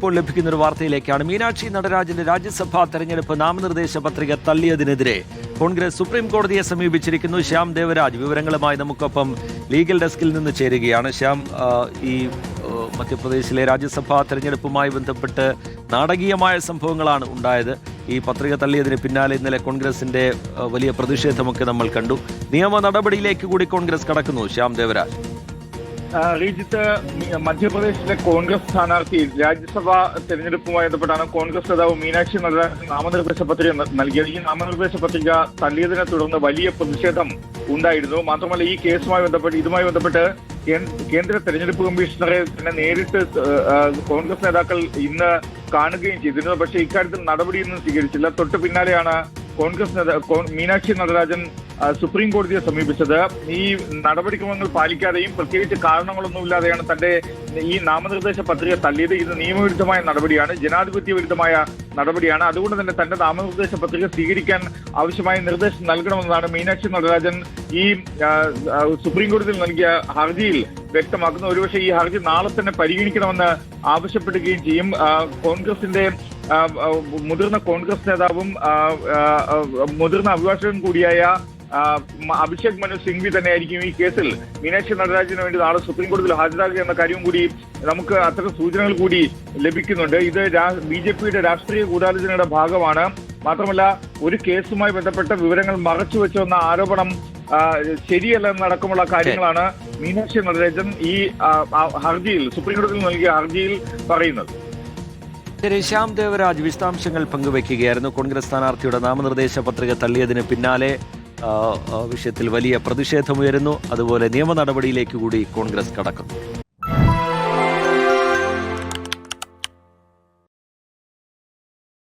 ഇപ്പോൾ ലഭിക്കുന്ന ഒരു വാർത്തയിലേക്കാണ്. മീനാക്ഷി നടരാജന്റെ രാജ്യസഭാ തെരഞ്ഞെടുപ്പ് നാമനിർദ്ദേശ പത്രിക തള്ളിയതിനെതിരെ കോൺഗ്രസ് സുപ്രീം കോടതിയെ സമീപിച്ചിരിക്കുന്നു. ശ്യാം ദേവരാജ് വിവരങ്ങളുമായി നമുക്കൊപ്പം ലീഗൽ ഡെസ്കിൽ നിന്ന് ചേരുകയാണ്. ശ്യാം, ഈ മധ്യപ്രദേശിലെ രാജ്യസഭാ തെരഞ്ഞെടുപ്പുമായി ബന്ധപ്പെട്ട് നാടകീയമായ സംഭവങ്ങളാണ് ഉണ്ടായത്. ഈ പത്രിക തള്ളിയതിന് പിന്നാലെ ഇന്നലെ കോൺഗ്രസിന്റെ വലിയ പ്രതിഷേധമൊക്കെ നമ്മൾ കണ്ടു. നിയമ നടപടിയിലേക്ക് കൂടി കോൺഗ്രസ് കടക്കുന്നു. ശ്യാം ദേവരാജ്, റീജിത്ത്, മധ്യപ്രദേശിലെ കോൺഗ്രസ് സ്ഥാനാർത്ഥി രാജ്യസഭാ തെരഞ്ഞെടുപ്പുമായി ബന്ധപ്പെട്ടാണ് കോൺഗ്രസ് നേതാവ് മീനാക്ഷി നടരാജൻ നാമനിർദ്ദേശ പത്രിക നൽകിയത്. ഈ നാമനിർദ്ദേശ പത്രിക തള്ളിയതിനെ തുടർന്ന് വലിയ പ്രതിഷേധം ഉണ്ടായിരുന്നു. മാത്രമല്ല, ഈ കേസുമായി ഇതുമായി ബന്ധപ്പെട്ട് കേന്ദ്ര തെരഞ്ഞെടുപ്പ് കമ്മീഷണറെ തന്നെ നേരിട്ട് കോൺഗ്രസ് നേതാക്കൾ ഇന്ന് കാണുകയും ചെയ്തിരുന്നു. പക്ഷേ ഇക്കാര്യത്തിൽ നടപടിയൊന്നും സ്വീകരിച്ചില്ല. തൊട്ടു പിന്നാലെയാണ് മീനാക്ഷി നടരാജൻ സുപ്രീം കോടതിയെ സമീപിച്ചത്. ഈ നടപടിക്രമങ്ങൾ പാലിക്കാതെയും പ്രത്യേകിച്ച് കാരണങ്ങളൊന്നുമില്ലാതെയാണ് തന്റെ ഈ നാമനിർദ്ദേശ പത്രിക തള്ളിയത്. ഇത് നിയമവിരുദ്ധമായ നടപടിയാണ്, ജനാധിപത്യ വിരുദ്ധമായ നടപടിയാണ്. അതുകൊണ്ട് തന്നെ തന്റെ നാമനിർദ്ദേശ പത്രിക സ്വീകരിക്കാൻ ആവശ്യമായ നിർദ്ദേശം നൽകണമെന്നാണ് മീനാക്ഷി നടരാജൻ ഈ സുപ്രീം കോടതിയിൽ നൽകിയ ഹർജിയിൽ വ്യക്തമാക്കുന്നത്. ഒരുപക്ഷെ ഈ ഹർജി നാളെ തന്നെ പരിഗണിക്കണമെന്ന് ആവശ്യപ്പെടുകയും ചെയ്യും. കോൺഗ്രസിന്റെ മുതിർന്ന കോൺഗ്രസ് നേതാവും മുതിർന്ന അഭിഭാഷകൻ കൂടിയായ അഭിഷേക് മനു സിംഗ്വി തന്നെയായിരിക്കും ഈ കേസിൽ മീനാക്ഷി നടരാജന് വേണ്ടി നാളെ സുപ്രീം കോടതിയിൽ ഹാജരാകുക എന്ന കാര്യം കൂടി നമുക്ക് അത്തരം സൂചനകൾ കൂടി ലഭിക്കുന്നുണ്ട്. ഇത് BJPയുടെ രാഷ്ട്രീയ ഗൂഢാലോചനയുടെ ഭാഗമാണ്. മാത്രമല്ല, ഒരു കേസുമായി ബന്ധപ്പെട്ട വിവരങ്ങൾ മറച്ചുവെച്ചെന്ന ആരോപണം ശരിയല്ലെന്നടക്കമുള്ള കാര്യങ്ങളാണ് മീനാക്ഷി നടരാജൻ ഈ ഹർജിയിൽ സുപ്രീം കോടതിയിൽ നൽകിയ ഹർജിയിൽ പറയുന്നത്. ശ്യാം ദേവരാജ് വിശദാംശങ്ങൾ പങ്കുവയ്ക്കുകയായിരുന്നു. കോൺഗ്രസ് സ്ഥാനാർത്ഥിയുടെ നാമനിർദ്ദേശ പത്രിക തള്ളിയതിന് പിന്നാലെ വിഷയത്തിൽ വലിയ പ്രതിഷേധമുയരുന്നു. അതുപോലെ നിയമ നടപടിയിലേക്ക് കൂടി കോൺഗ്രസ് കടക്കുന്നു.